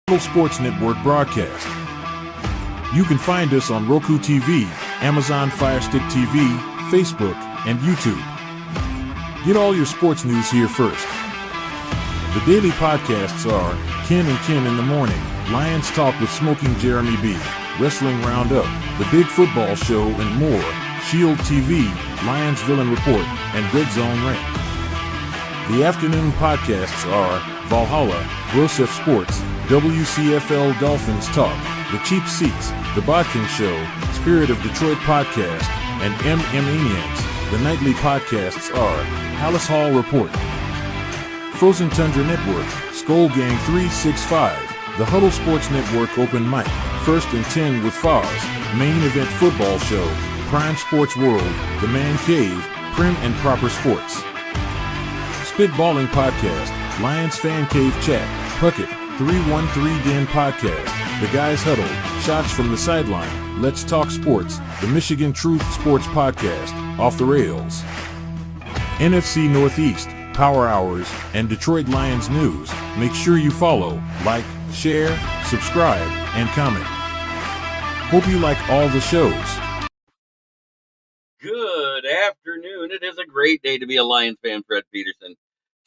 Hipple Sports Network broadcast. You can find us on Roku TV, Amazon Fire Stick TV, Facebook, and YouTube. Get all your sports news here first. The daily podcasts are Ken and Ken in the Morning, Lions Talk with Smoking Jeremy B, Wrestling Roundup, The Big Football Show, and more, Shield TV, Lions Villain Report, and Red Zone Rant. The afternoon podcasts are Valhalla, Grosef Sports, WCFL Dolphins Talk, The Cheap Seats, The Bodkin Show, Spirit of Detroit Podcast, and Maniacs. The nightly podcasts are Palace Hall Report, Frozen Tundra Network, Skull Gang 365, The Huddle Sports Network Open Mic, First and 10 with Foz, Main Event Football Show, Prime Sports World, The Man Cave, Prim and Proper Sports. Spitballing Podcast, Lions Fan Cave Chat, Puckett, 313 Den Podcast, The Guys Huddle, Shots from the Sideline, Let's Talk Sports, The Michigan Truth Sports Podcast, Off the Rails, NFC Northeast, Power Hours, and Detroit Lions News. Make sure you follow, like, share, subscribe, and comment. Hope you like all the shows. Good afternoon. It is a great day to be a Lions fan, Fred Peterson.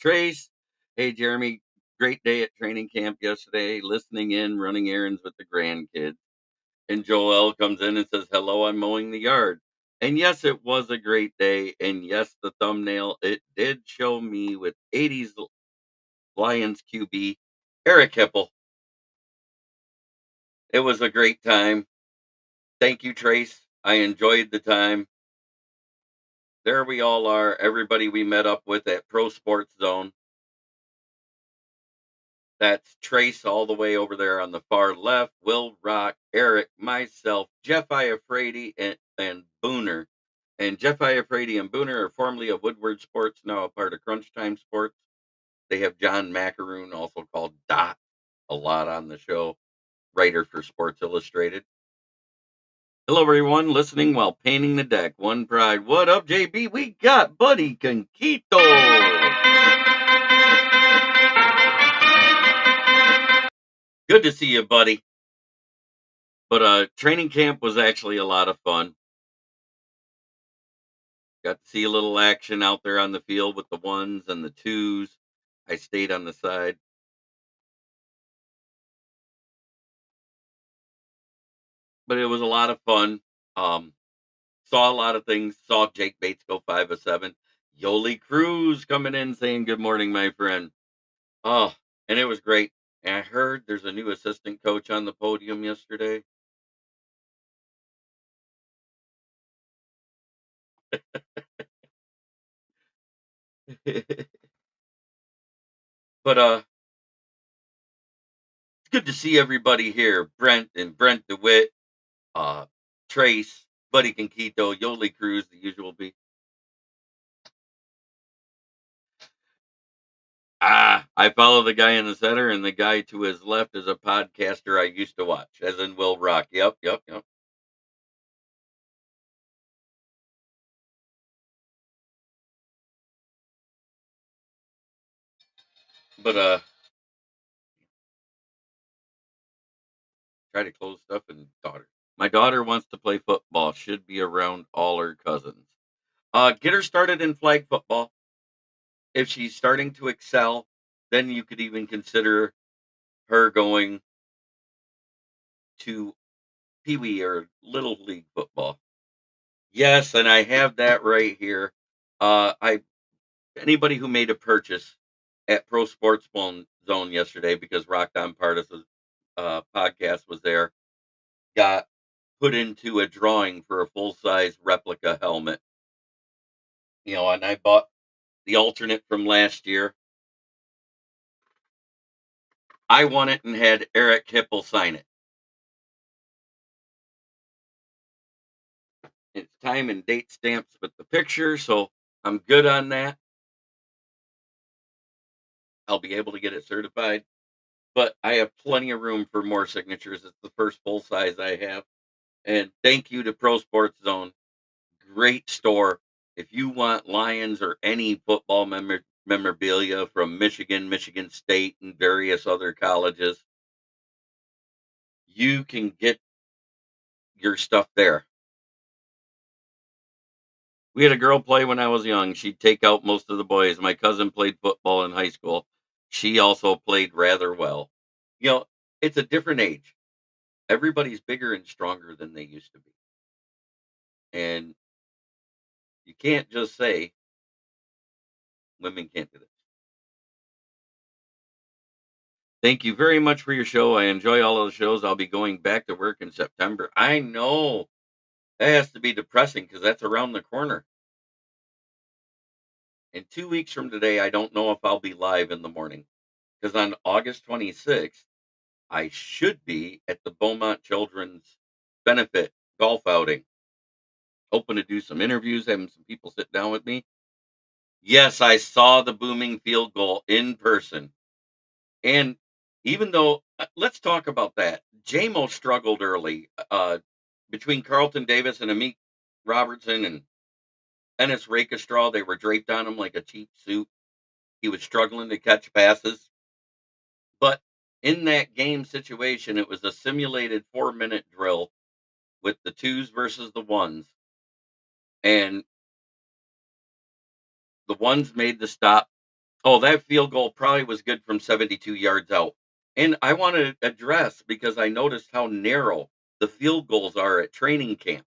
Trace, hey, Jeremy, great day at training camp yesterday, listening in, running errands with the grandkids. And Joel comes in and says, hello, I'm mowing the yard. And yes, it was a great day. And yes, the thumbnail, it did show me with 80s Lions QB, Erik Hipple. It was a great time. Thank you, Trace. I enjoyed the time. There we all are, everybody we met up with at Pro Sports Zone. That's Trace all the way over there on the far left, WillRock, Erik, myself, Jeff Iafrate, and Booner. And Jeff Iafrate and Booner are formerly of Woodward Sports, now a part of Crunchtike Sports. They have John Macaroon, also called Dot, a lot on the show, writer for Sports Illustrated. Hello, everyone, listening while painting the deck. One pride. What up, JB? We got Buddy Conquito. Good to see you, buddy. But training camp was actually a lot of fun. Got to see a little action out there on the field with the ones and the twos. I stayed on the side. But it was a lot of fun. Saw a lot of things. Saw Jake Bates go 5 of 7. Yoli Cruz coming in saying good morning, my friend. Oh, and it was great. And I heard there's a new assistant coach on the podium yesterday. But it's good to see everybody here. Brent DeWitt, Trace, Buddy Conquito, Yoli Cruz, the usual be. I follow the guy in the center, and the guy to his left is a podcaster I used to watch, as in WillRock. Yep. But try to close stuff and daughter. My daughter wants to play football. Should be around all her cousins. Get her started in flag football. If she's starting to excel, then you could even consider her going to Pee Wee or Little League football. Yes, and I have that right here. Anybody who made a purchase at Pro Sports Zone yesterday, because Rocked On Partisan podcast was there, got put into a drawing for a full-size replica helmet. And I bought the alternate from last year. I won it and had Erik Hipple sign it. It's time and date stamps with the picture, so I'm good on that. I'll be able to get it certified. But I have plenty of room for more signatures. It's the first full size I have. And thank you to Pro Sports Zone. Great store. If you want Lions or any football memorabilia from Michigan, Michigan State, and various other colleges, you can get your stuff there. We had a girl play when I was young. She'd take out most of the boys. My cousin played football in high school. She also played rather well. You know, it's a different age. Everybody's bigger and stronger than they used to be. And you can't just say women can't do this. Thank you very much for your show. I enjoy all of the shows. I'll be going back to work in September. I know that has to be depressing because that's around the corner. In 2 weeks from today, I don't know if I'll be live in the morning because on August 26th, I should be at the Beaumont Children's Benefit Golf Outing. Hoping to do some interviews, having some people sit down with me. Yes, I saw the booming field goal in person. And even though, let's talk about that. Jamo struggled early between Carlton Davis and Amik Robertson and Ennis Rakestraw. They were draped on him like a cheap suit. He was struggling to catch passes. But in that game situation, it was a simulated 4-minute drill with the twos versus the ones. And the ones made the stop. Oh, that field goal probably was good from 72 yards out. And I want to address because I noticed how narrow the field goals are at training camp.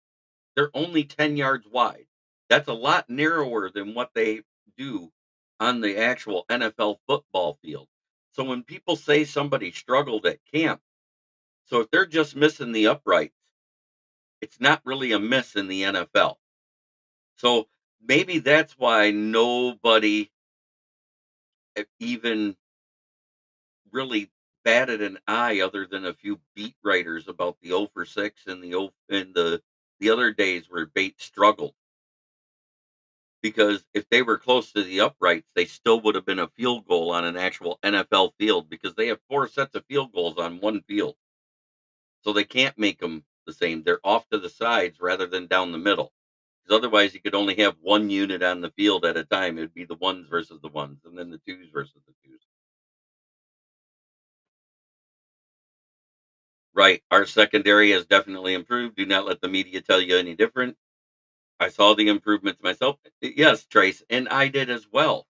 They're only 10 yards wide. That's a lot narrower than what they do on the actual NFL football field. So when people say somebody struggled at camp, so if they're just missing the uprights, it's not really a miss in the NFL. So maybe that's why nobody even really batted an eye other than a few beat writers about the 0 for 6 and the other days where Bates struggled. Because if they were close to the uprights, they still would have been a field goal on an actual NFL field because they have 4 sets of field goals on one field. So they can't make them the same. They're off to the sides rather than down the middle. Because otherwise, you could only have one unit on the field at a time. It would be the ones versus the ones, and then the twos versus the twos. Right. Our secondary has definitely improved. Do not let the media tell you any different. I saw the improvements myself. Yes, Trace, and I did as well.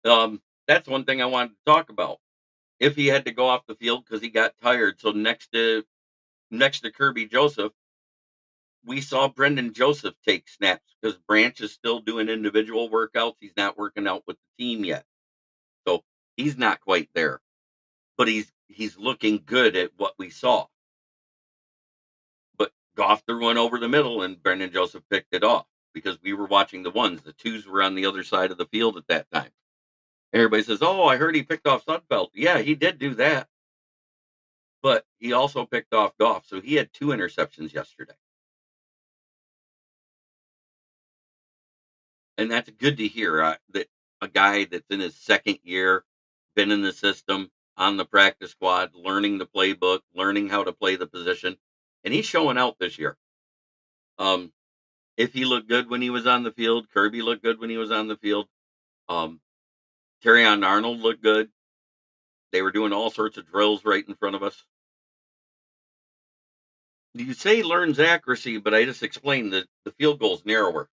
That's one thing I wanted to talk about. If he had to go off the field because he got tired, so next to Kirby Joseph, we saw Brendan Joseph take snaps because Branch is still doing individual workouts. He's not working out with the team yet, so he's not quite there. But he's looking good at what we saw. But Goff threw one over the middle, and Brendan Joseph picked it off because we were watching the ones. The twos were on the other side of the field at that time. Everybody says, "Oh, I heard he picked off Sudfeld." Yeah, he did do that, but he also picked off Goff, so he had 2 interceptions yesterday, and that's good to hear. That a guy that's in his second year, been in the system, on the practice squad, learning the playbook, learning how to play the position, and he's showing out this year. Um, if he looked good when he was on the field, Kirby looked good when he was on the field. Um, on Arnold looked good. They were doing all sorts of drills right in front of us. You say learns accuracy, but I just explained that the field goal's narrower.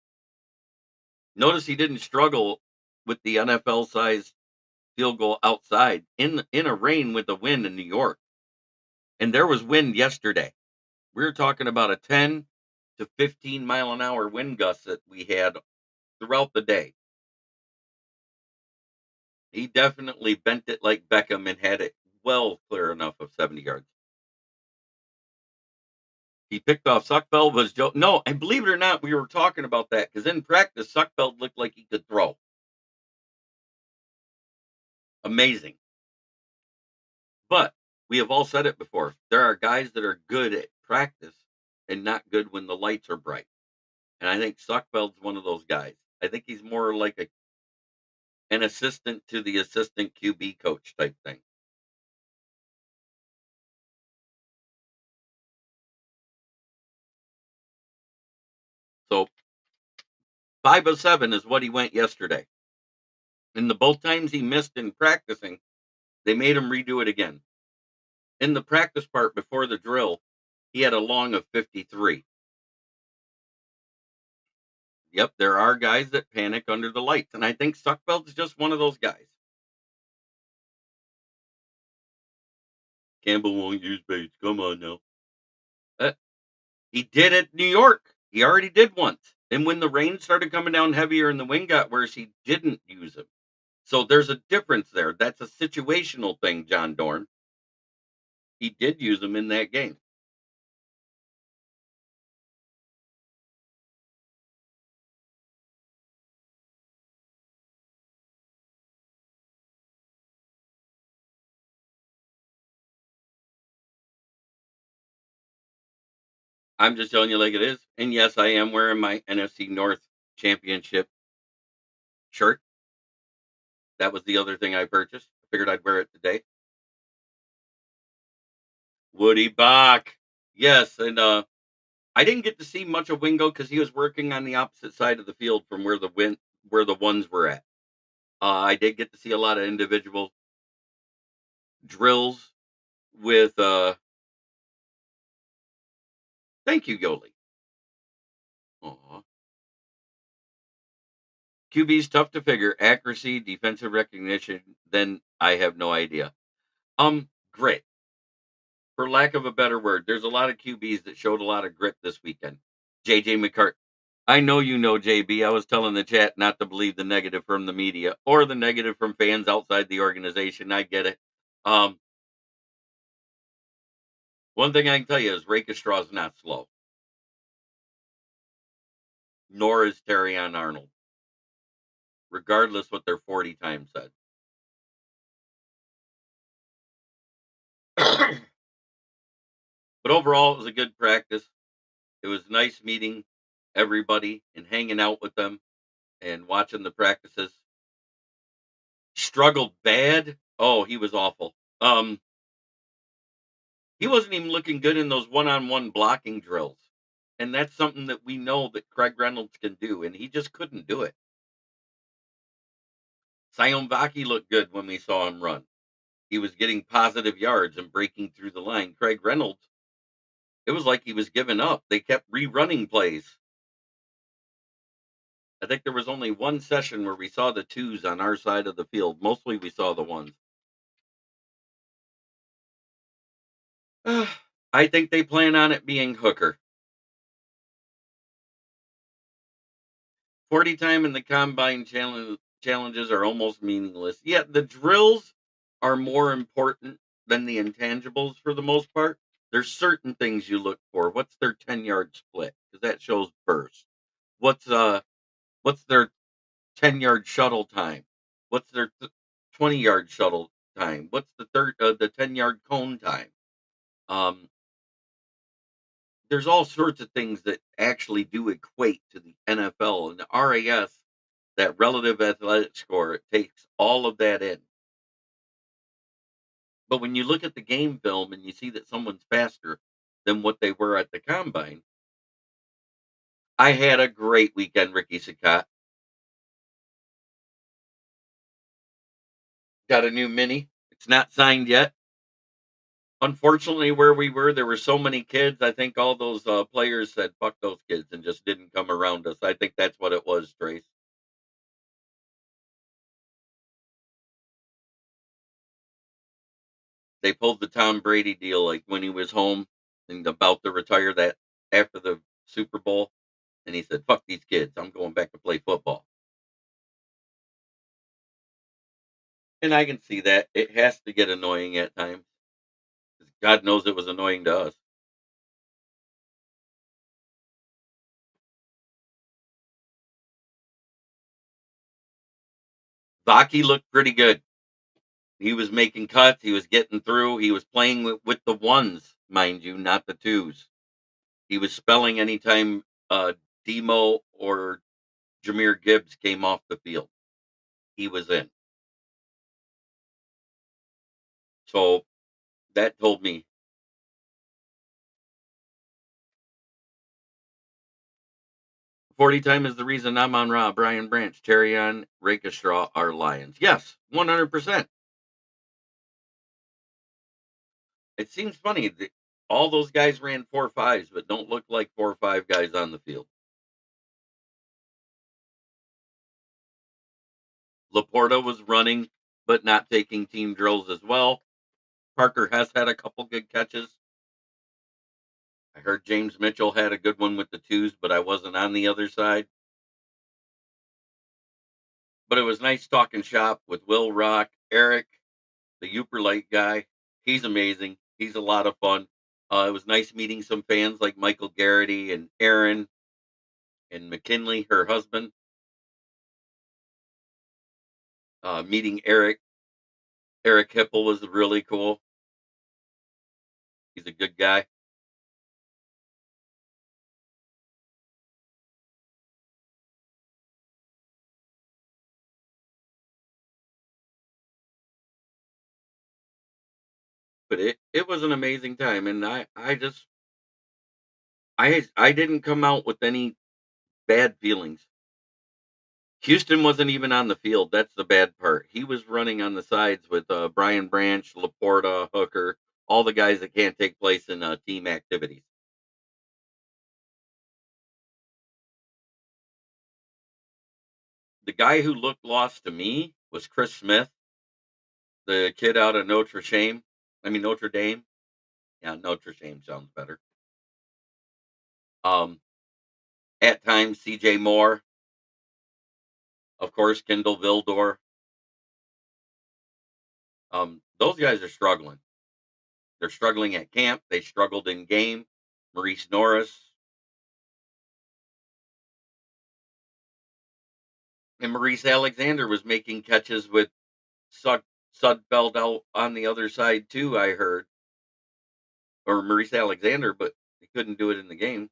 Notice he didn't struggle with the NFL size field goal outside in a rain with the wind in New York. And there was wind yesterday. We were talking about a 10 to 15 mile an hour wind gust that we had throughout the day. He definitely bent it like Beckham and had it well clear enough of 70 yards. He picked off Suckfeld was Joe. No, and believe it or not, we were talking about that because in practice, Suckfeld looked like he could throw. Amazing. But we have all said it before. There are guys that are good at practice and not good when the lights are bright. And I think Suckfeld's one of those guys. I think he's more like an assistant to the assistant QB coach type thing. So 5 of 7 is what he went yesterday. And the both times he missed in practicing, they made him redo it again. In the practice part before the drill, he had a long of 53. Yep, there are guys that panic under the lights, and I think Suckfeld's just one of those guys. Campbell won't use baits. Come on now. Uh, he did at New York. He already did once. And when the rain started coming down heavier and the wind got worse, he didn't use them. So there's a difference there. That's a situational thing, John Dorn. He did use them in that game. I'm just telling you like it is. And yes, I am wearing my NFC North championship shirt. That was the other thing I purchased. I figured I'd wear it today. Woody Bach. Yes, and I didn't get to see much of Wingo because he was working on the opposite side of the field from where the ones were at. I did get to see a lot of individual drills with thank you, Yoli. Aw. QB's tough to figure. Accuracy, defensive recognition, then I have no idea. Grit. For lack of a better word, there's a lot of QBs that showed a lot of grit this weekend. JJ McCart. I know you know JB. I was telling the chat not to believe the negative from the media or the negative from fans outside the organization. I get it. Um, One thing I can tell you is Rakestraw is not slow, nor is Terrion Arnold, regardless what their 40 time said. But overall, it was a good practice. It was nice meeting everybody and hanging out with them and watching the practices. Struggled bad. Oh, he was awful. He wasn't even looking good in those one-on-one blocking drills. And that's something that we know that Craig Reynolds can do, and he just couldn't do it. Sion Vaki looked good when we saw him run. He was getting positive yards and breaking through the line. Craig Reynolds, it was like he was giving up. They kept rerunning plays. I think there was only one session where we saw the twos on our side of the field. Mostly we saw the ones. I think they plan on it being Hooker. 40 time and the combine challenges are almost meaningless. Yet the drills are more important than the intangibles for the most part. There's certain things you look for. What's their 10-yard split? Because that shows burst. What's their 10-yard shuttle time? What's their 20-yard shuttle time? What's the 10-yard cone time? Um, there's all sorts of things that actually do equate to the NFL and the RAS, that relative athletic score. It takes all of that in. But when you look at the game film and you see that someone's faster than what they were at the combine, I had a great weekend, Ricky Sakat. Got a new mini. It's not signed yet. Unfortunately, where we were, there were so many kids. I think all those players said, fuck those kids, and just didn't come around us. I think that's what it was, Trace. They pulled the Tom Brady deal, like when he was home and about to retire that after the Super Bowl. And he said, fuck these kids. I'm going back to play football. And I can see that. It has to get annoying at times. God knows it was annoying to us. Vaki looked pretty good. He was making cuts. He was getting through. He was playing with the ones, mind you, not the twos. He was spelling anytime Demo or Jameer Gibbs came off the field. He was in. So that told me 40 time is the reason I'm on Raw. Brian Branch, Terry on Rakestraw are Lions. Yes, 100%. It seems funny that all those guys ran 4.5s, but don't look like 4.5 guys on the field. Laporta was running, but not taking team drills as well. Parker Hess had a couple good catches. I heard James Mitchell had a good one with the twos, but I wasn't on the other side. But it was nice talking shop with WillRock, Erik, the Uperlite guy. He's amazing. He's a lot of fun. It was nice meeting some fans like Michael Garrity and Aaron and McKinley, her husband. Meeting Eric Hipple was really cool. He's a good guy. But it was an amazing time, and I didn't come out with any bad feelings. Houston wasn't even on the field. That's the bad part. He was running on the sides with Brian Branch, Laporta, Hooker, all the guys that can't take place in team activities. The guy who looked lost to me was Chris Smith, the kid out of Notre Dame. Yeah, Notre Dame sounds better. Um, at times, CJ Moore, of course, Kendall Vildor. Those guys are struggling. They're struggling at camp. They struggled in game. Maurice Norris and Maurice Alexander was making catches with Sudfeld out on the other side too. I heard, or Maurice Alexander, but he couldn't do it in the game.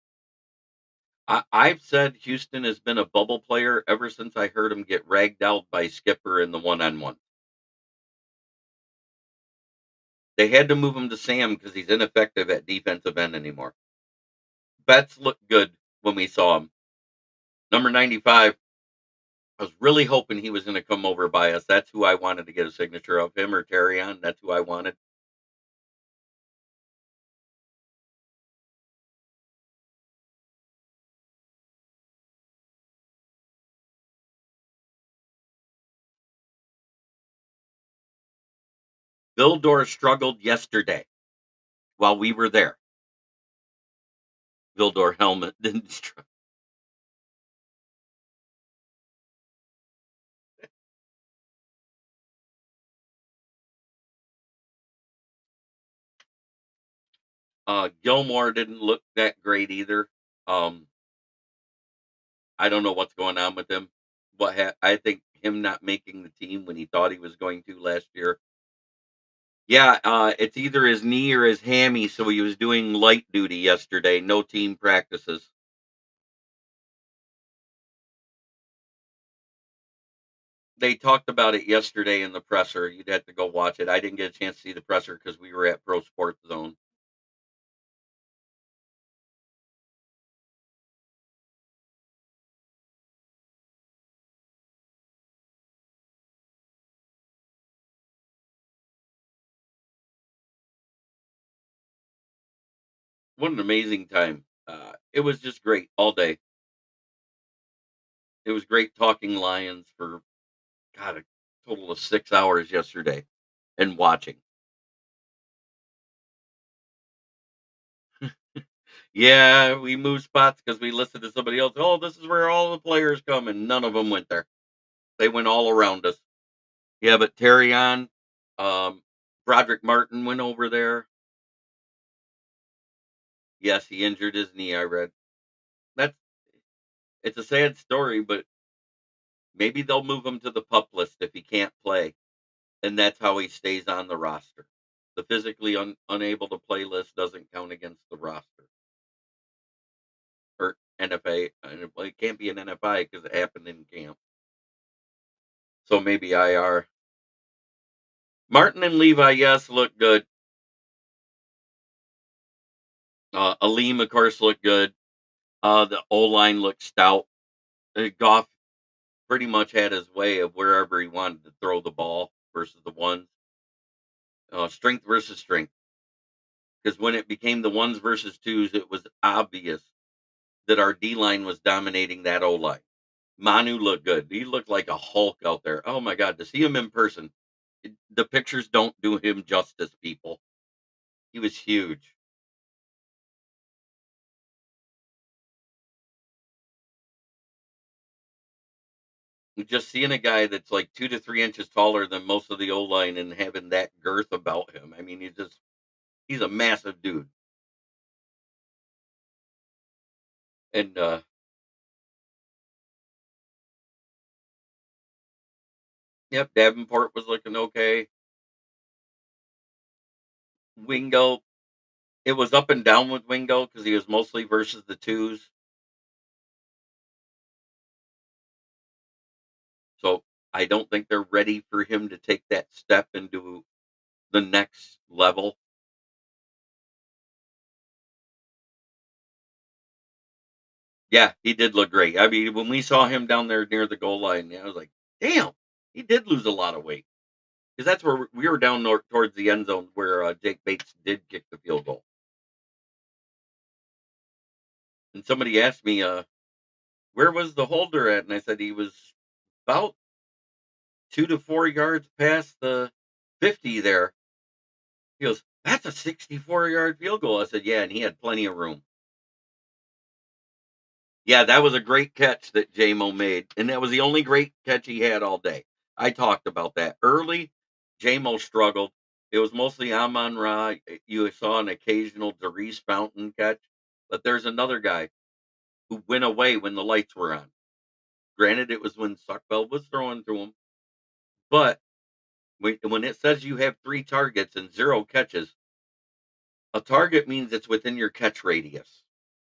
I've said Houston has been a bubble player ever since I heard him get ragged out by Skipper in the one-on-one. They had to move him to Sam because he's ineffective at defensive end anymore. Betts looked good when we saw him. Number 95, I was really hoping he was going to come over by us. That's who I wanted to get a signature of, him or Terrion. That's who I wanted. Vildor struggled yesterday while we were there. Vildor helmet didn't struggle. Gilmore didn't look that great either. Um, I don't know what's going on with him. I think him not making the team when he thought he was going to last year. Yeah, it's either his knee or his hammy. So he was doing light duty yesterday. No team practices. They talked about it yesterday in the presser. You'd have to go watch it. I didn't get a chance to see the presser because we were at Pro Sports Zone. What an amazing time! It was just great all day. It was great talking Lions for God a total of 6 hours yesterday and watching. Yeah, we moved spots because we listened to somebody else. Oh, this is where all the players come, and none of them went there. They went all around us. Yeah, but Terrion, um, Broderick Martin went over there. Yes, he injured his knee. I read that's it's a sad story, but maybe they'll move him to the pup list if he can't play, and that's how he stays on the roster. The physically unable to play list doesn't count against the roster or NFA. And it can't be an NFI because it happened in camp. So maybe IR. Martin and Levi, yes, look good. Aleem, of course, looked good. The O line looked stout. Goff pretty much had his way of wherever he wanted to throw the ball versus the ones. Strength versus strength. because when it became the ones versus twos, it was obvious that our D line was dominating that O line. Manu looked good. He looked like a Hulk out there. Oh my God, to see him in person, the pictures don't do him justice, people. He was huge. Just seeing a guy that's like 2 to 3 inches taller than most of the O line and having that girth about him. I mean, he's a massive dude. And yep, Davenport was looking okay. Wingo, it was up and down with Wingo because he was mostly versus the twos. So I don't think they're ready for him to take that step into the next level. Yeah, he did look great. I mean, when we saw him down there near the goal line, I was like, damn, he did lose a lot of weight. Because that's where we were down towards the end zone where Jake Bates did kick the field goal. And somebody asked me, where was the holder at? And I said he was about 2 to 4 yards past the 50 there. He goes, that's a 64-yard field goal. I said, yeah, and he had plenty of room. Yeah, that was a great catch that Jamo made, and that was the only great catch he had all day. I talked about that. Early, Jamo struggled. It was mostly Amon-Ra. You saw an occasional Darius Fountain catch, but there's another guy who went away when the lights were on. Granted, it was when Suckfeld was throwing to him, but when it says you have 3 targets and 0 catches, a target means it's within your catch radius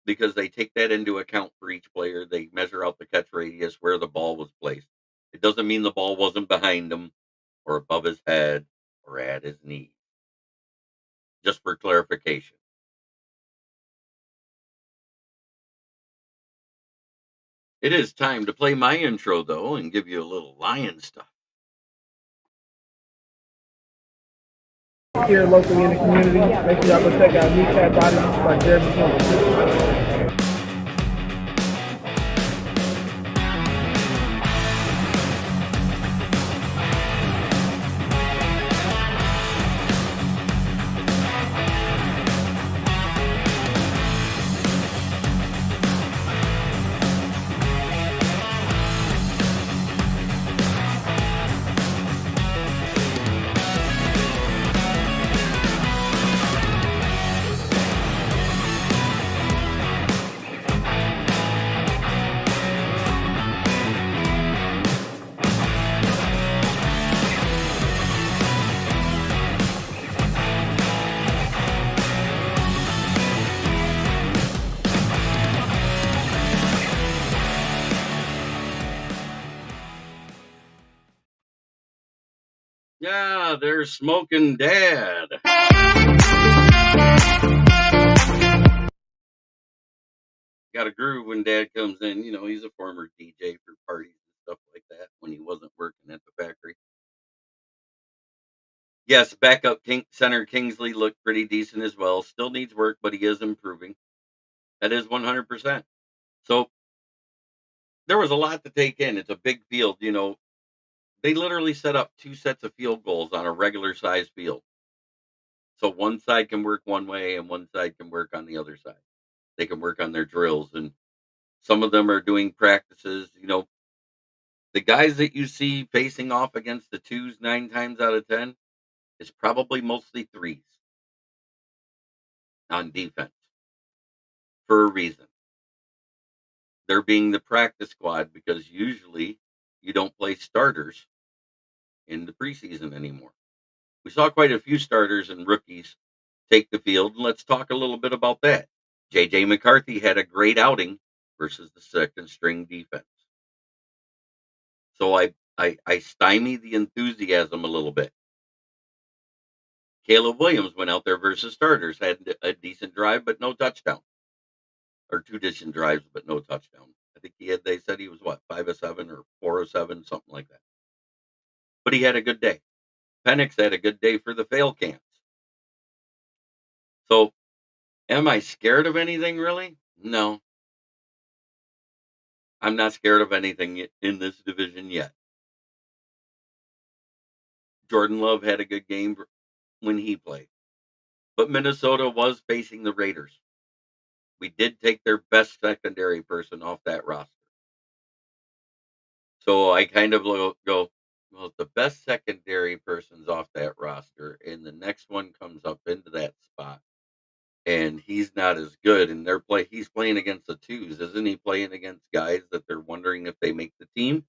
because they take that into account for each player. They measure out the catch radius where the ball was placed. It doesn't mean the ball wasn't behind him or above his head or at his knee. Just for clarification. It is time to play my intro, though, and give you a little lion stuff. Here locally in the community, make sure y'all go check out Kneecap Body by Jeremy Campbell. Yeah, there's Smoking Dad. Got a groove when Dad comes in. You know, he's a former DJ for parties and stuff like that when he wasn't working at the factory. Yes, backup center Kingsley looked pretty decent as well. Still needs work, but he is improving. That is 100%. So there was a lot to take in. It's a big field. You know, they literally set up 2 sets of field goals on a regular size field. So one side can work one way and one side can work on the other side. They can work on their drills, and some of them are doing practices. You know, the guys that you see facing off against the twos 9 times out of 10 is probably mostly threes on defense for a reason. They're being the practice squad because usually you don't play starters in the preseason anymore. We saw quite a few starters and rookies take the field, and let's talk a little bit about that. JJ McCarthy had a great outing versus the second string defense. So I stymie the enthusiasm a little bit. Caleb Williams went out there versus starters, had a decent drive, but no touchdown. Or 2 decent drives, but no touchdown. I think they said he was what, 5 of 7 or 4 of 7, something like that. But he had a good day. Penix had a good day for the fail cans. So, am I scared of anything really? No, I'm not scared of anything in this division yet. Jordan Love had a good game when he played, but Minnesota was facing the Raiders. We did take their best secondary person off that roster. So I kind of go, well, if the best secondary person's off that roster, and the next one comes up into that spot, and he's not as good, and he's playing against the twos, isn't he? Playing against guys that they're wondering if they make the team.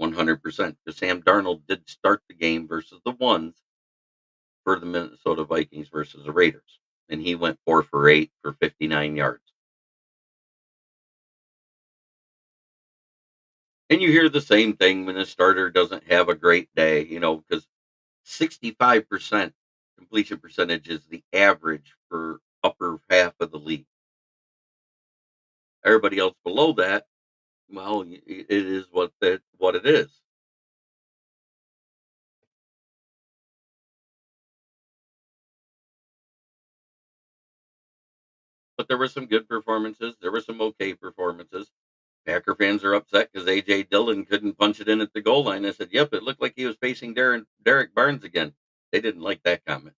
100%. Because Sam Darnold did start the game versus the ones for the Minnesota Vikings versus the Raiders, and he went 4 for 8 for 59 yards. And you hear the same thing when a starter doesn't have a great day, because 65% completion percentage is the average for upper half of the league. Everybody else below that, well, it is what it is. But there were some good performances. There were some okay performances. Packer fans are upset because AJ Dillon couldn't punch it in at the goal line. I said, "Yep, it looked like he was facing Derek Barnes again." They didn't like that comment,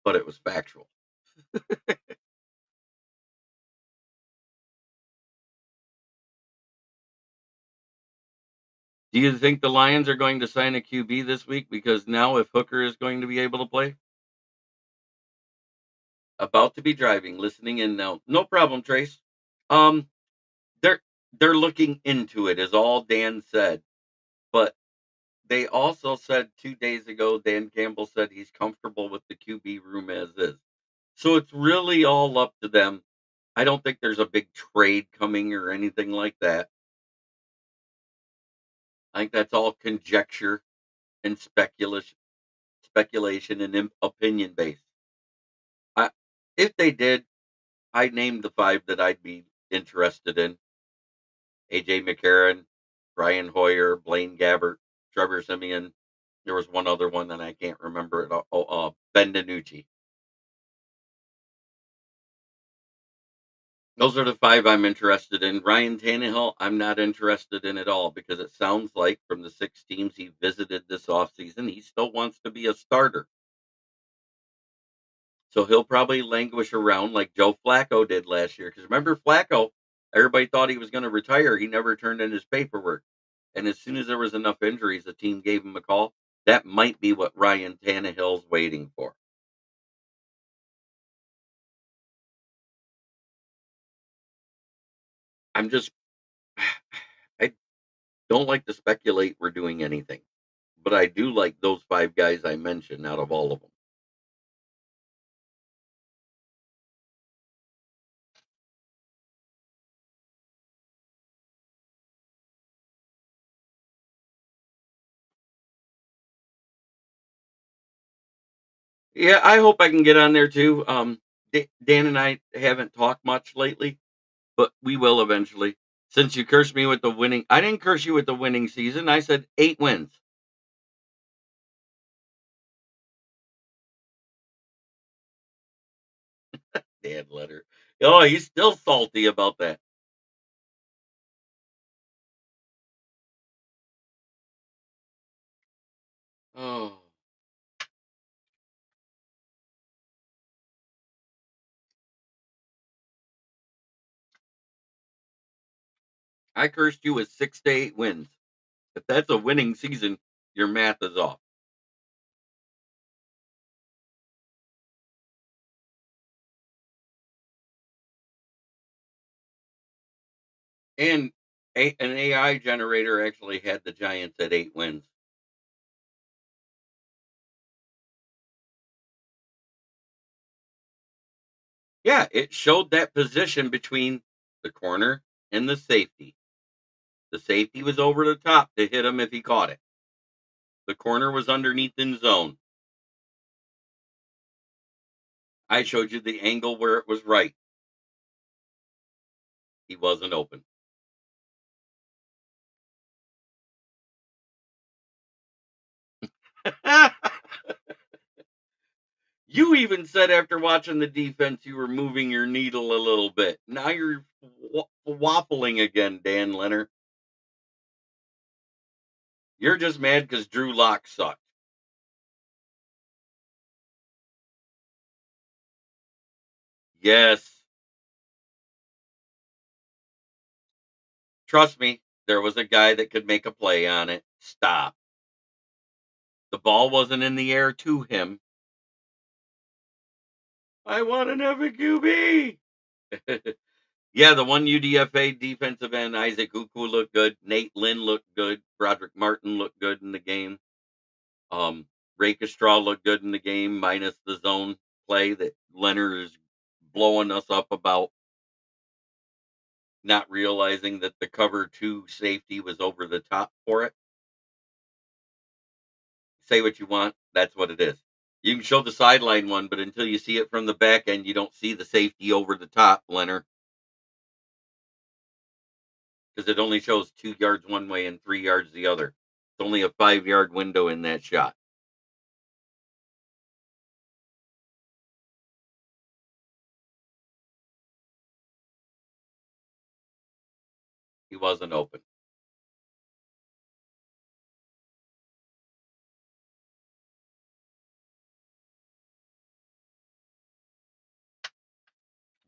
but it was factual. Do you think the Lions are going to sign a QB this week? Because now, if Hooker is going to be able to play, about to be driving, listening in now. No problem, Trace. Um, they're they're looking into it, is all Dan said. But they also said 2 days ago, Dan Campbell said he's comfortable with the QB room as is. So it's really all up to them. I don't think there's a big trade coming or anything like that. I think that's all conjecture and speculation and opinion based. I, if they did, I named the five that I'd be interested in: AJ McCarron, Brian Hoyer, Blaine Gabbert, Trevor Simeon. There was one other one that I can't remember it. Ben DiNucci. Those are the five I'm interested in. Ryan Tannehill, I'm not interested in at all because it sounds like from the 6 teams he visited this offseason, he still wants to be a starter. So he'll probably languish around like Joe Flacco did last year. Because remember, Flacco, everybody thought he was going to retire. He never turned in his paperwork. And as soon as there was enough injuries, the team gave him a call. That might be what Ryan Tannehill's waiting for. I'm just, I don't like to speculate we're doing anything, but I do like those five guys I mentioned out of all of them. Yeah, I hope I can get on there too. Dan and I haven't talked much lately, but we will eventually. Since you cursed me with the winning, I didn't curse you with the winning season. I said 8 wins. Dan letter. Oh, he's still salty about that. Oh, I cursed you with 6 to 8 wins. If that's a winning season, your math is off. And an AI generator actually had the Giants at 8 wins. Yeah, it showed that position between the corner and the safety. The safety was over the top to hit him if he caught it. The corner was underneath in zone. I showed you the angle where it was right. He wasn't open. You even said after watching the defense you were moving your needle a little bit. Now you're waffling again, Dan Leonard. You're just mad because Drew Lock sucked. Yes. Trust me, there was a guy that could make a play on it. Stop. The ball wasn't in the air to him. I want an FQB. Yeah, the one UDFA defensive end, Isaac Uku, looked good. Nate Lynn looked good. Broderick Martin looked good in the game. Ray Castrell looked good in the game, minus the zone play that Leonard is blowing us up about, not realizing that the cover two safety was over the top for it. Say what you want, that's what it is. You can show the sideline one, but until you see it from the back end, you don't see the safety over the top, Leonard, because it only shows 2 yards one way and 3 yards the other. It's only a 5-yard window in that shot. He wasn't open.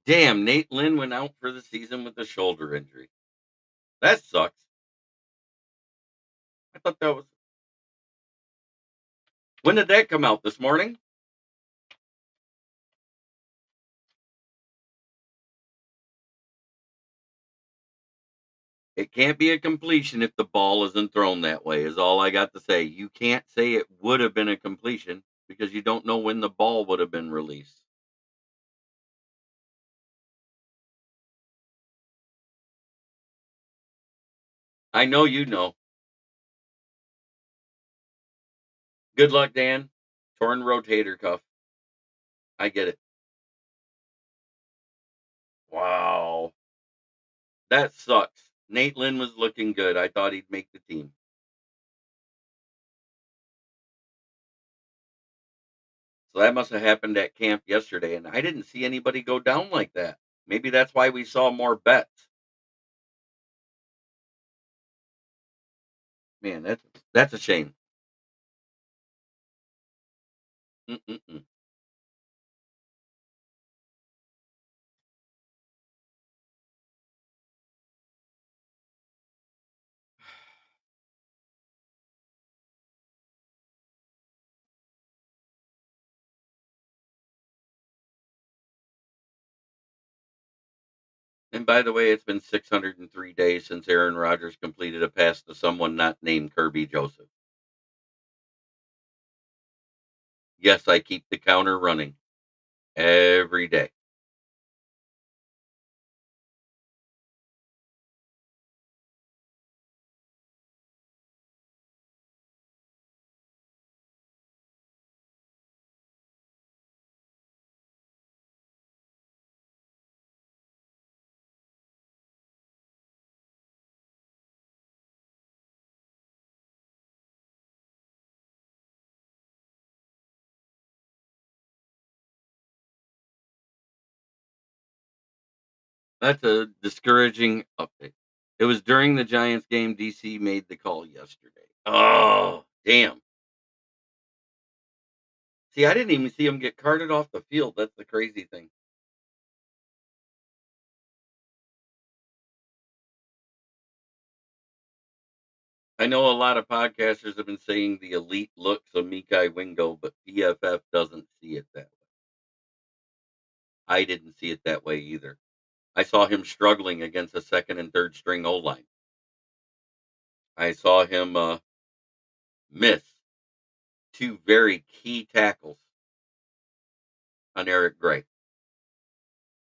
Damn, Nate Lynn went out for the season with a shoulder injury. That sucks. I thought that was. When did that come out? This morning? It can't be a completion if the ball isn't thrown that way, is all I got to say. You can't say it would have been a completion because you don't know when the ball would have been released. I know you know. Good luck, Dan. Torn rotator cuff. I get it. Wow. That sucks. Nate Lynn was looking good. I thought he'd make the team. So that must have happened at camp yesterday, and I didn't see anybody go down like that. Maybe that's why we saw more bets. Man, that's a shame. Mm-mm-mm. And by the way, it's been 603 days since Aaron Rodgers completed a pass to someone not named Kirby Joseph. Yes, I keep the counter running every day. That's a discouraging update. It was during the Giants game. DC made the call yesterday. Oh, damn. See, I didn't even see him get carted off the field. That's the crazy thing. I know a lot of podcasters have been saying the elite looks of Mikai Wingo, but PFF doesn't see it that way. I didn't see it that way either. I saw him struggling against a second and third string O line. I saw him miss 2 very key tackles on Eric Gray.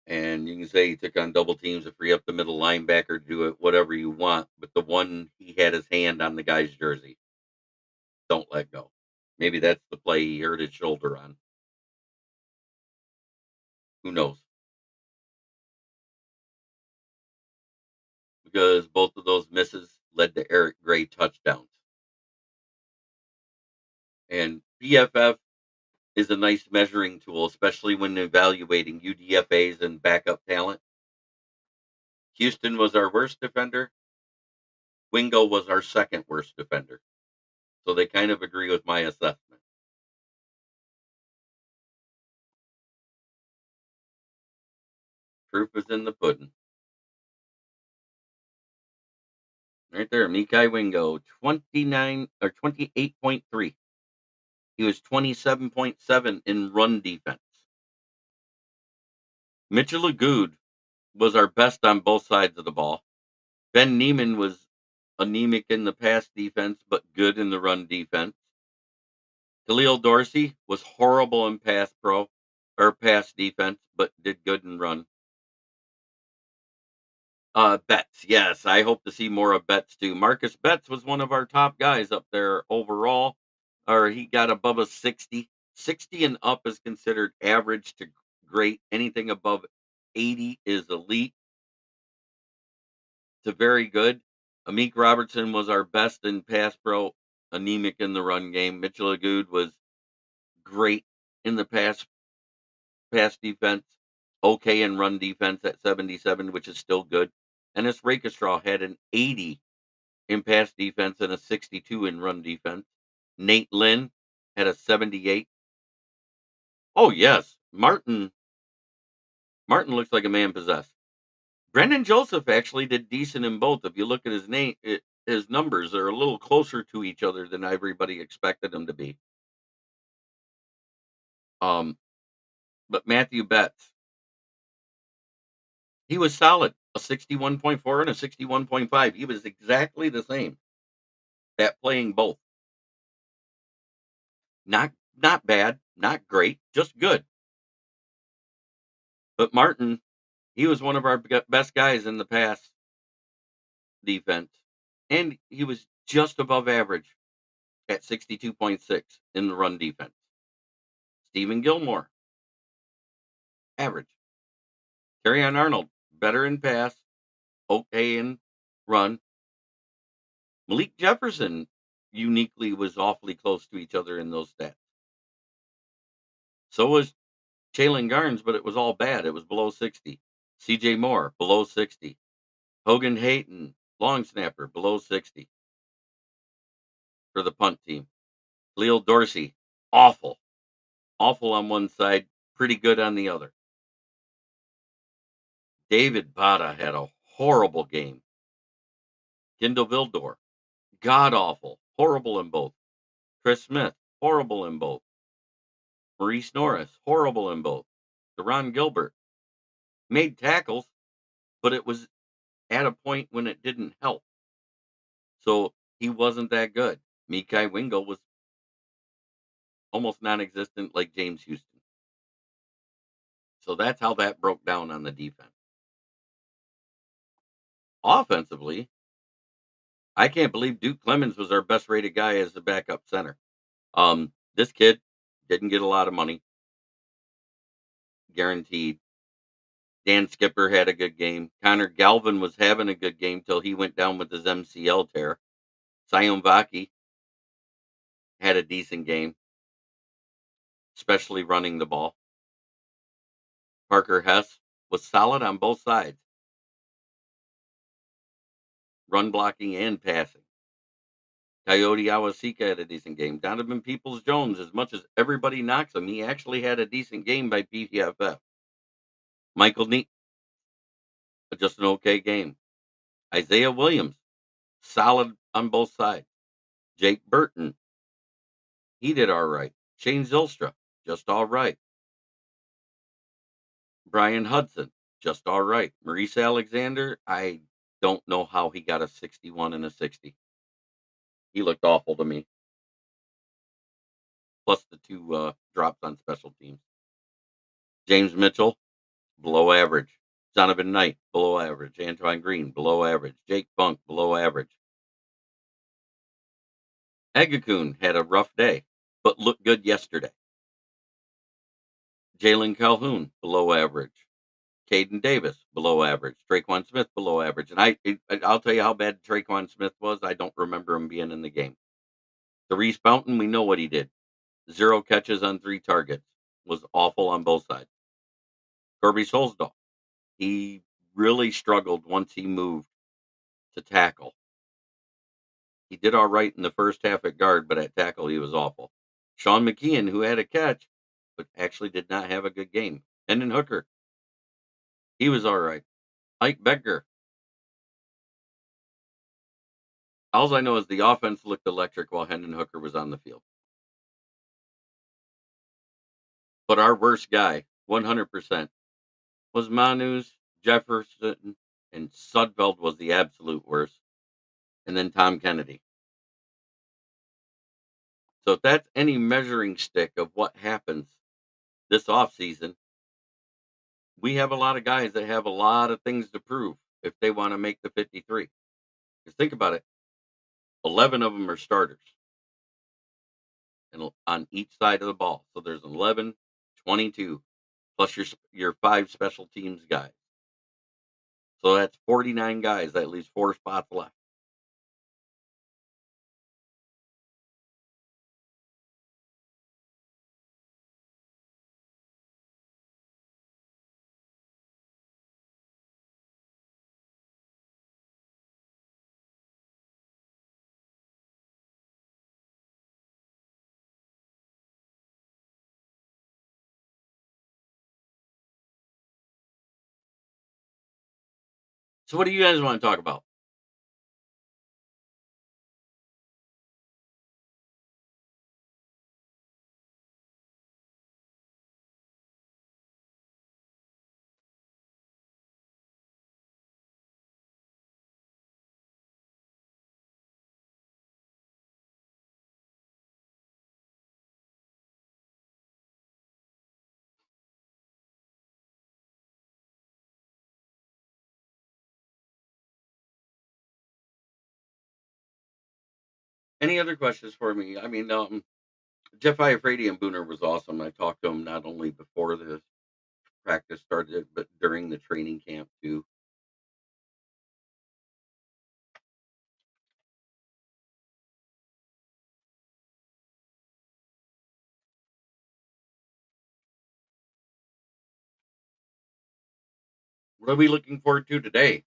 And you can say he took on double teams to free up the middle linebacker, do it whatever you want. But the one he had his hand on the guy's jersey. Don't let go. Maybe that's the play he hurt his shoulder on. Who knows? Because both of those misses led to Eric Gray touchdowns. PFF is a nice measuring tool, especially when evaluating UDFAs and backup talent. Houston was our worst defender. Wingo was our second worst defender. So they kind of agree with my assessment. Proof is in the pudding. Right there, Mikai Wingo, 29 or 28.3. He was 27.7 in run defense. Mitchell Agood was our best on both sides of the ball. Ben Neiman was anemic in the pass defense, but good in the run defense. Khalil Dorsey was horrible in pass defense, but did good in run. Betts, yes, I hope to see more of Betts too. Marcus Betts was one of our top guys up there overall, or he got above a 60. 60 and up is considered average to great. Anything above 80 is elite to very good. Amik Robertson was our best in pass pro, anemic in the run game. Mitchell Agood was great in the pass defense, okay in run defense at 77, which is still good. Ennis Rakestraw had an 80 in pass defense and a 62 in run defense. Nate Lynn had a 78. Oh yes, Martin looks like a man possessed. Brendan Joseph actually did decent in both. If you look at his name, his numbers are a little closer to each other than everybody expected him to be. But Matthew Betts, he was solid, a 61.4 and a 61.5. He was exactly the same at playing both. Not bad, not great, just good. But Martin, he was one of our best guys in the pass defense, and he was just above average at 62.6 in the run defense. Stephen Gilmore, average. Kerryon Arnold, better in pass, okay in run. Malik Jefferson uniquely was awfully close to each other in those stats. So was Jalen Garnes, but it was all bad. It was below 60. CJ Moore, below 60. Hogan Hayton, long snapper, below 60 for the punt team. Khalil Dorsey, awful. Awful on one side, pretty good on the other. David Bada had a horrible game. Kendall Vildor, god awful, horrible in both. Chris Smith, horrible in both. Maurice Norris, horrible in both. Deron Gilbert made tackles, but it was at a point when it didn't help. So he wasn't that good. Mikai Wingo was almost non-existent like James Houston. So that's how that broke down on the defense. Offensively, I can't believe Duke Clemens was our best rated guy as the backup center. This kid didn't get a lot of money, guaranteed. Dan Skipper had a good game. Connor Galvin was having a good game till he went down with his MCL tear. Sion Vaki had a decent game, especially running the ball. Parker Hess was solid on both sides, run blocking and passing. Coyote Awasika had a decent game. Donovan Peoples-Jones, as much as everybody knocks him, he actually had a decent game by PFF. Michael Neat, just an okay game. Isaiah Williams, solid on both sides. Jake Burton, he did all right. Shane Zylstra, just all right. Brian Hudson, just all right. Maurice Alexander, I don't know how he got a 61 and a 60. He looked awful to me. Plus the two drops on special teams. James Mitchell, below average. Donovan Knight, below average. Antoine Green, below average. Jake Funk, below average. Agakun had a rough day, but looked good yesterday. Jalen Calhoun, below average. Caden Davis, below average. Traquan Smith, below average. And I'll tell you how bad Traquan Smith was. I don't remember him being in the game. Therese Fountain, we know what he did. 0 catches on 3 targets. Was awful on both sides. Corby Solsdal, he really struggled once he moved to tackle. He did all right in the first half at guard, but at tackle he was awful. Sean McKeon, who had a catch, but actually did not have a good game. Hendon Hooker, he was all right. Ike Becker. All I know is the offense looked electric while Hendon Hooker was on the field. But our worst guy, 100%, was Manus, Jefferson, and Sudfeld was the absolute worst. And then Tom Kennedy. So if that's any measuring stick of what happens this offseason, we have a lot of guys that have a lot of things to prove if they want to make the 53. Because think about it, 11 of them are starters and on each side of the ball. So there's 11, 22, plus your 5 special teams guys. So that's 49 guys. That leaves 4 spots left. So what do you guys want to talk about? Any other questions for me? I mean, Jeff Iafrate and Booner was awesome. I talked to him not only before the practice started, but during the training camp too. What are we looking forward to today?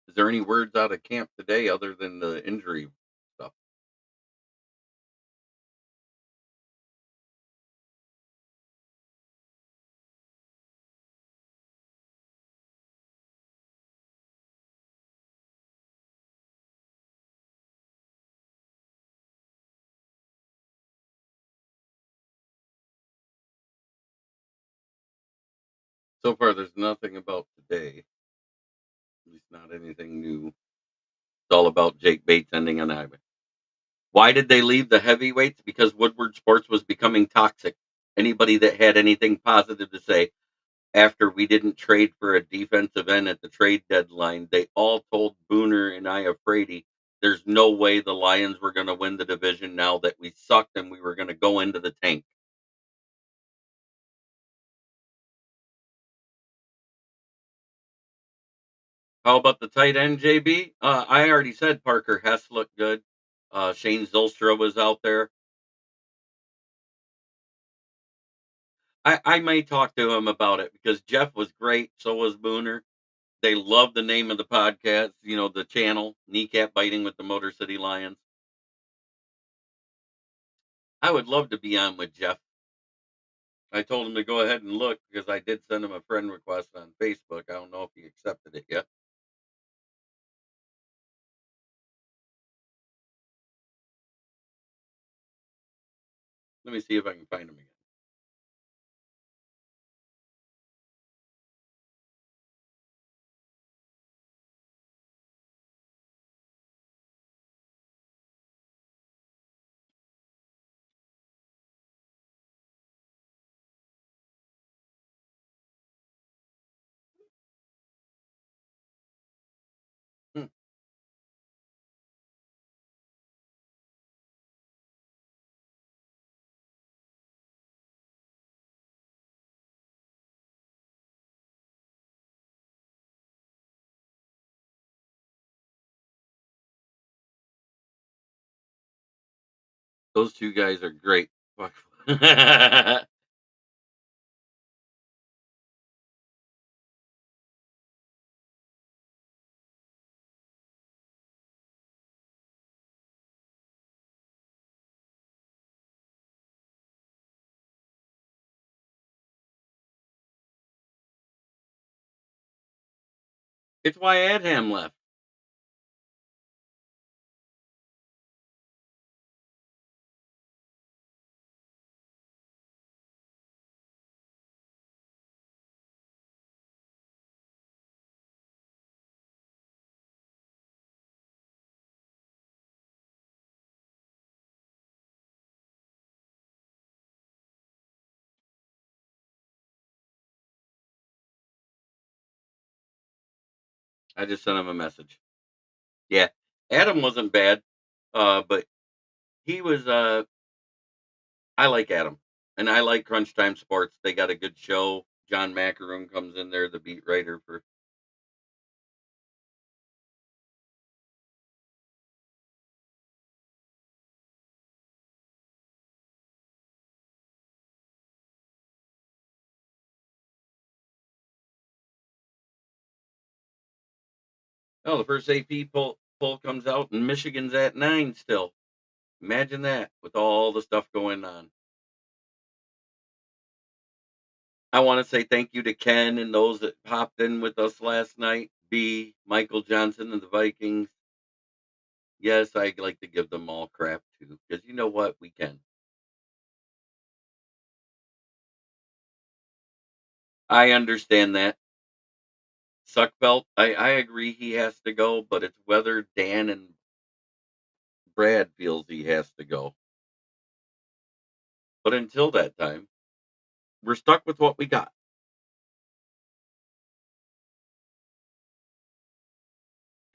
Is there any words out of camp today other than the injury stuff? So far, there's nothing about today. At least not anything new. It's all about Jake Bates ending an highway. Why did they leave the heavyweights? Because Woodward Sports was becoming toxic. Anybody that had anything positive to say after we didn't trade for a defensive end at the trade deadline, they all told Booner and Iafrate there's no way the Lions were going to win the division now that we sucked and we were going to go into the tank. How about the tight end, JB? I already said Parker Hess looked good. Shane Zylstra was out there. I may talk to him about it because Jeff was great. So was Booner. They love the name of the podcast, the channel, Kneecap Biting with the Motor City Lions. I would love to be on with Jeff. I told him to go ahead and look because I did send him a friend request on Facebook. I don't know if he accepted it yet. Let me see if I can find him again. Hmm. Those two guys are great. It's why Adham left. I just sent him a message. Yeah. Adam wasn't bad, but he was I like Adam. And I like Crunch Time Sports. They got a good show. John Macaroon comes in there, the beat writer for oh, the first AP poll comes out and Michigan's at 9 still. Imagine that with all the stuff going on. I want to say thank you to Ken and those that popped in with us last night. B, Michael Johnson and the Vikings. Yes, I like to give them all crap too, because you know what? We can. I understand that. Suckbelt, I agree he has to go, but it's whether Dan and Brad feels he has to go. But until that time, we're stuck with what we got.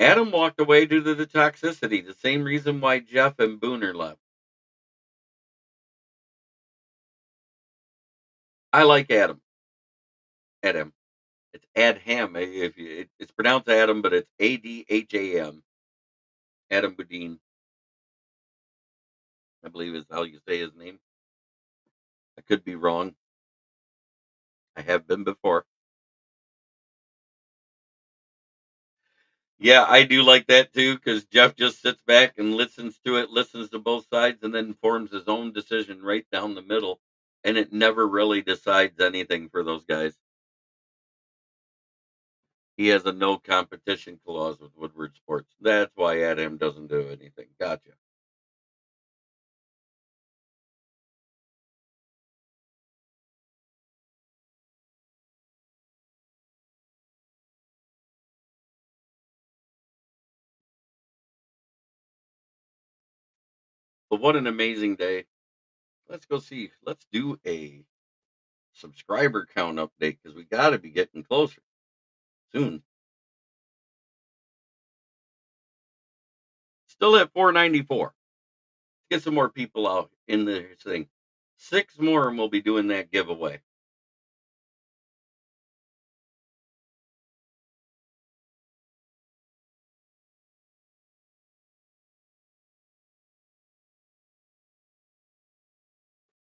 Adam walked away due to the toxicity, the same reason why Jeff and Booner left. I like Adam. Adam. It's Adham. If you, it's pronounced Adam, but it's Adham. Adam Boudin, I believe is how you say his name. I could be wrong. I have been before. Yeah, I do like that too, because Jeff just sits back and listens to it, listens to both sides, and then forms his own decision right down the middle. And it never really decides anything for those guys. He has a no competition clause with Woodward Sports. That's why Adam doesn't do anything. Gotcha. But what an amazing day. Let's go see. Let's do a subscriber count update because we got to be getting closer soon. Still at 494. Get some more people out in the thing. 6 more and we'll be doing that giveaway.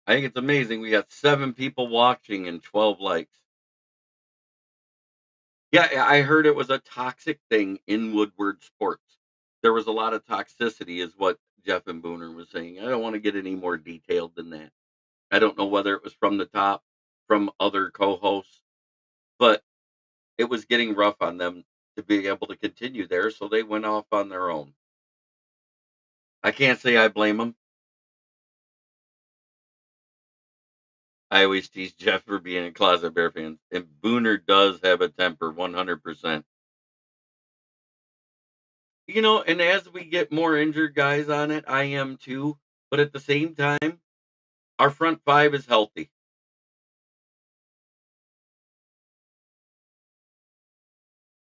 I think it's amazing. We got 7 people watching and 12 likes. Yeah, I heard it was a toxic thing in Woodward Sports. There was a lot of toxicity, is what Jeff and Booner was saying. I don't want to get any more detailed than that. I don't know whether it was from the top, from other co hosts, but it was getting rough on them to be able to continue there. So they went off on their own. I can't say I blame them. I always tease Jeff for being a closet Bear fan, and Booner does have a temper, 100%. And as we get more injured guys on it, I am too. But at the same time, our front 5 is healthy.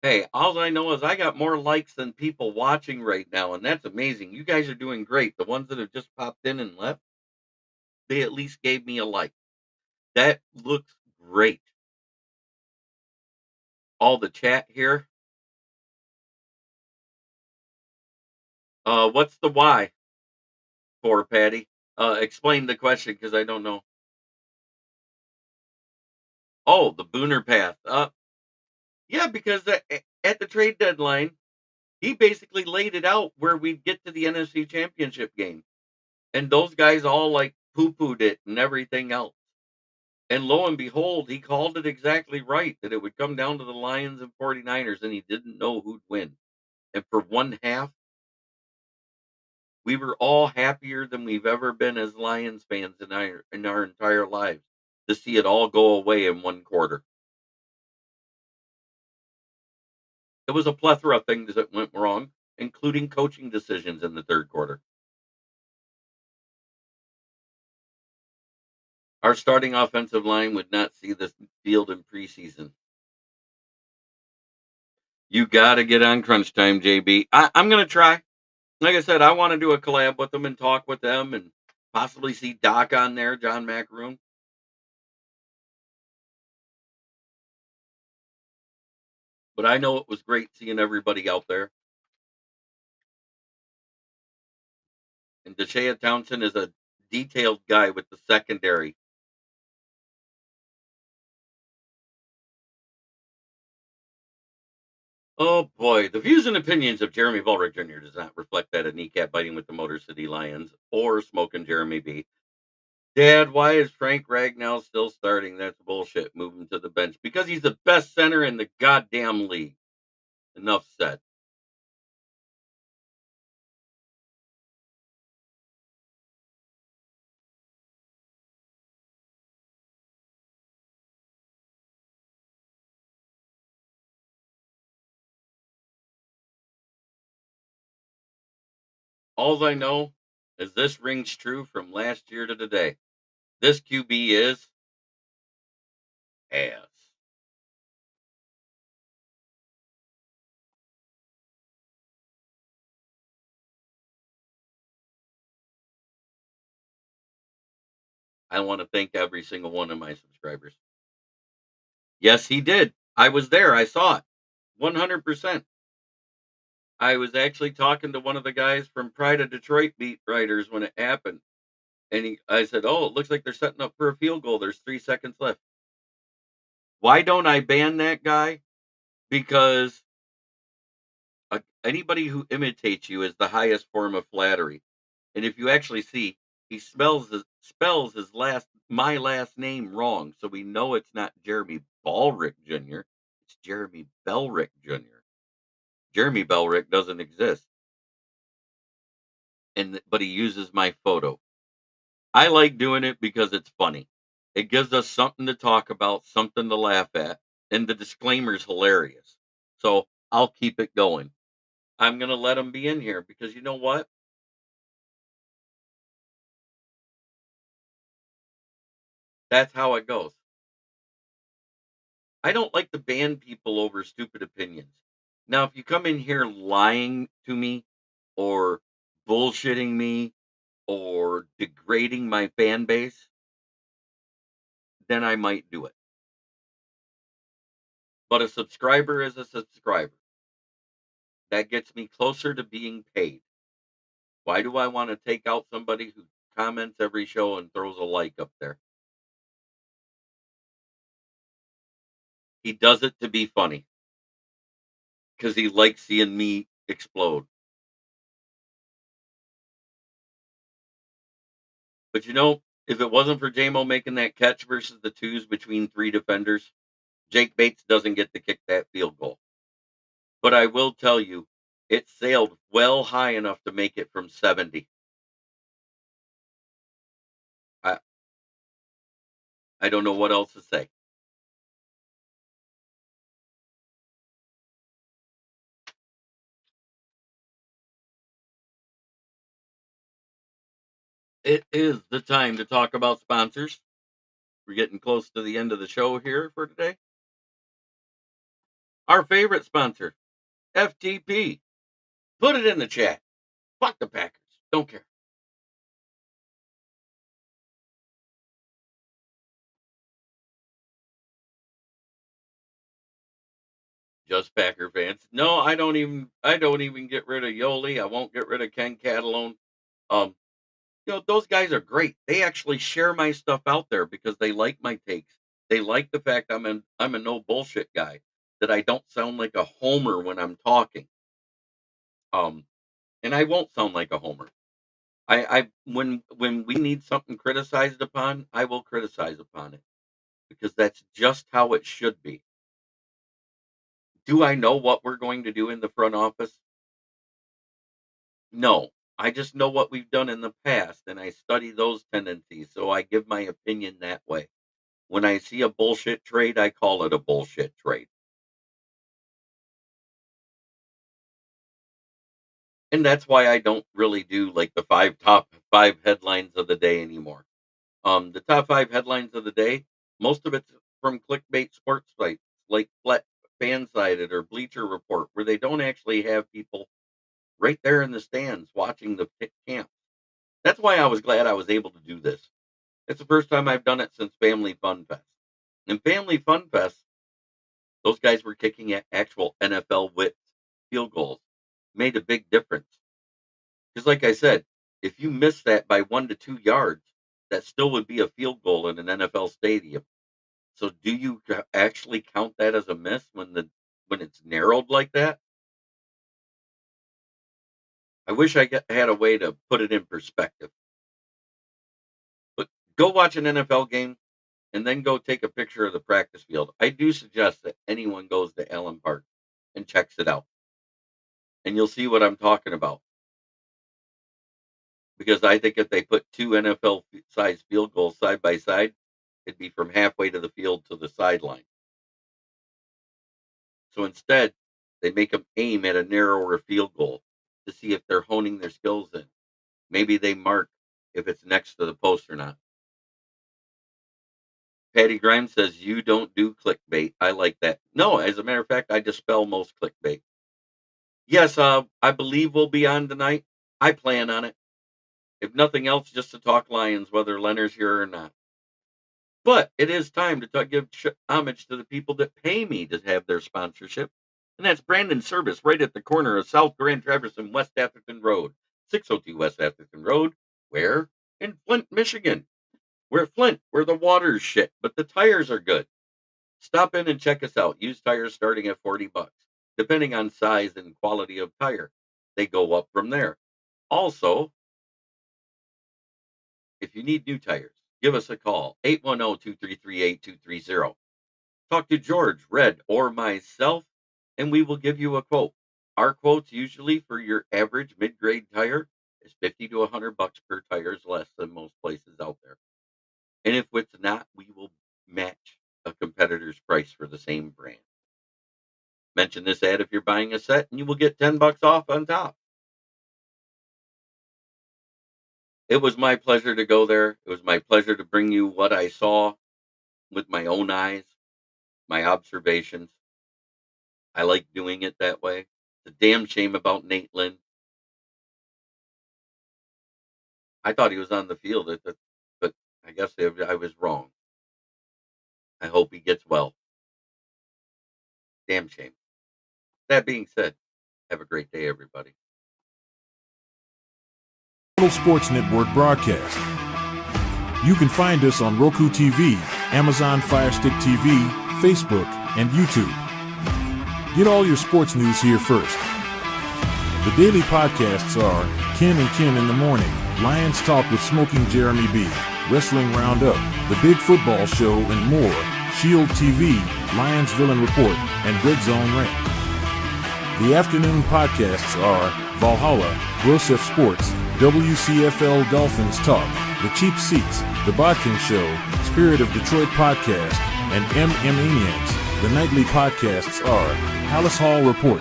Hey, all I know is I got more likes than people watching right now, and that's amazing. You guys are doing great. The ones that have just popped in and left, they at least gave me a like. That looks great. All the chat here. What's the why for Patty? Explain the question because I don't know. Oh, the Booner path. Yeah, because at the trade deadline, he basically laid it out where we'd get to the NFC Championship game, and those guys all like poo-pooed it and everything else. And lo and behold, he called it exactly right that it would come down to the Lions and 49ers, and he didn't know who'd win. And for one half, we were all happier than we've ever been as Lions fans in our entire lives to see it all go away in one quarter. It was a plethora of things that went wrong, including coaching decisions in the third quarter. Our starting offensive line would not see the field in preseason. You got to get on crunch time, JB. I'm going to try. Like I said, I want to do a collab with them and talk with them and possibly see Doc on there, John Macaroon. But I know it was great seeing everybody out there. And Deshea Townsend is a detailed guy with the secondary. Oh boy, the views and opinions of Jeremy Bellrick Jr. does not reflect that of kneecap biting with the Motor City Lions or smoking Jeremy B. Dad, why is Frank Ragnow still starting? That's bullshit. Move him to the bench because he's the best center in the goddamn league. Enough said. All I know is this rings true from last year to today. This QB is ass. I want to thank every single one of my subscribers. Yes, he did. I was there. I saw it. 100%. I was actually talking to one of the guys from Pride of Detroit beat writers when it happened. And I said, "Oh, it looks like they're setting up for a field goal. There's 3 seconds left." Why don't I ban that guy? Because anybody who imitates you is the highest form of flattery. And if you actually see, he spells my last name wrong, so we know it's not Jeremy Ballrick Jr. It's Jeremy Bellrick Jr. Jeremy Bellrick doesn't exist, but he uses my photo. I like doing it because it's funny. It gives us something to talk about, something to laugh at, and the disclaimer's hilarious. So I'll keep it going. I'm gonna let him be in here because you know what? That's how it goes. I don't like to ban people over stupid opinions. Now, if you come in here lying to me or bullshitting me or degrading my fan base, then I might do it. But a subscriber is a subscriber. That gets me closer to being paid. Why do I want to take out somebody who comments every show and throws a like up there? He does it to be funny because he likes seeing me explode. But you know, if it wasn't for Jamo making that catch versus the twos between three defenders, Jake Bates doesn't get to kick that field goal. But I will tell you, it sailed well high enough to make it from 70. I, I don't know what else to say. It is the time to talk about sponsors. We're getting close to the end of the show here for today. Our favorite sponsor, FTP. Put it in the chat. Fuck the Packers. Don't care. Just Packer fans. No, I don't even get rid of Yoli. I won't get rid of Ken Catalone. Those guys are great. They actually share my stuff out there because they like my takes. They like the fact I'm a no bullshit guy, that I don't sound like a homer when I'm talking. And I won't sound like a homer. When we need something criticized upon, I will criticize upon it because that's just how it should be. Do I know what we're going to do in the front office? No. I just know what we've done in the past and I study those tendencies, so I give my opinion that way. When I see a bullshit trade, I call it a bullshit trade. And that's why I don't really do like the top 5 headlines of the day anymore. The top 5 headlines of the day, most of it's from clickbait sports sites like Fansided or Bleacher Report, where they don't actually have people right there in the stands watching the camp. That's why I was glad I was able to do this. It's the first time I've done it since Family Fun Fest. In Family Fun Fest, those guys were kicking at actual NFL width field goals. Made a big difference. Because like I said, if you miss that by 1 to 2 yards, that still would be a field goal in an NFL stadium. So do you actually count that as a miss when it's narrowed like that? I wish I had a way to put it in perspective. But go watch an NFL game and then go take a picture of the practice field. I do suggest that anyone goes to Allen Park and checks it out. And you'll see what I'm talking about. Because I think if they put 2 NFL-sized field goals side by side, it'd be from halfway to the field to the sideline. So instead, they make them aim at a narrower field goal to see if they're honing their skills in. Maybe they mark if it's next to the post or not. Patty Grimes says, you don't do clickbait. I like that. No, as a matter of fact, I dispel most clickbait. Yes, I believe we'll be on tonight. I plan on it. If nothing else, just to talk Lions, whether Leonard's here or not. But it is time to give homage to the people that pay me to have their sponsorship. And that's Brandon Service right at the corner of South Grand Traverse and West Atherton Road. 602 West Atherton Road. Where? In Flint, Michigan. We're Flint, where the water's shit, but the tires are good. Stop in and check us out. Used tires starting at $40, depending on size and quality of tire. They go up from there. Also, if you need new tires, give us a call, 810-233-8230. Talk to George, Red, or myself, and we will give you a quote. Our quotes usually for your average mid-grade tire is $50 to $100 per tire, is less than most places out there. And if it's not, we will match a competitor's price for the same brand. Mention this ad if you're buying a set, and you will get $10 off on top. It was my pleasure to go there. It was my pleasure to bring you what I saw with my own eyes, my observations. I like doing it that way. It's a damn shame about Nate Lynn. I thought he was on the field, but I guess I was wrong. I hope he gets well. Damn shame. That being said, have a great day, everybody. Sports Network broadcast. You can find us on Roku TV, Amazon Fire Stick TV, Facebook, and YouTube. Get all your sports news here first. The daily podcasts are Ken and Ken in the Morning, Lions Talk with Smoking Jeremy B, Wrestling Roundup, The Big Football Show, and more, Shield TV, Lions Villain Report, and Red Zone Rant. The afternoon podcasts are Valhalla, Grosef Sports, WCFL Dolphins Talk, The Cheap Seats, The Bodkin Show, Spirit of Detroit Podcast, and Maniacs. The nightly podcasts are Hallis Hall Report,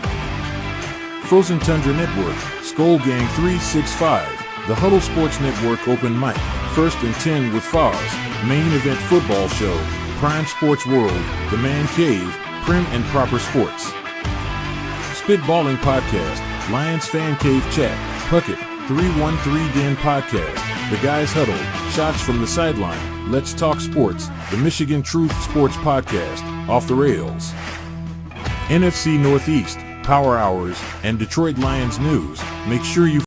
Frozen Tundra Network, Skull Gang 365, The Huddle Sports Network Open Mic, First and 10 with Foz, Main Event Football Show, Prime Sports World, The Man Cave, Prim and Proper Sports. Spitballing Podcast, Lions Fan Cave Chat, Puckett, 313 Den Podcast, The Guys Huddle, Shots from the Sideline, Let's Talk Sports, The Michigan Truth Sports Podcast, Off the Rails, NFC Northeast, Power Hours, and Detroit Lions News. Make sure you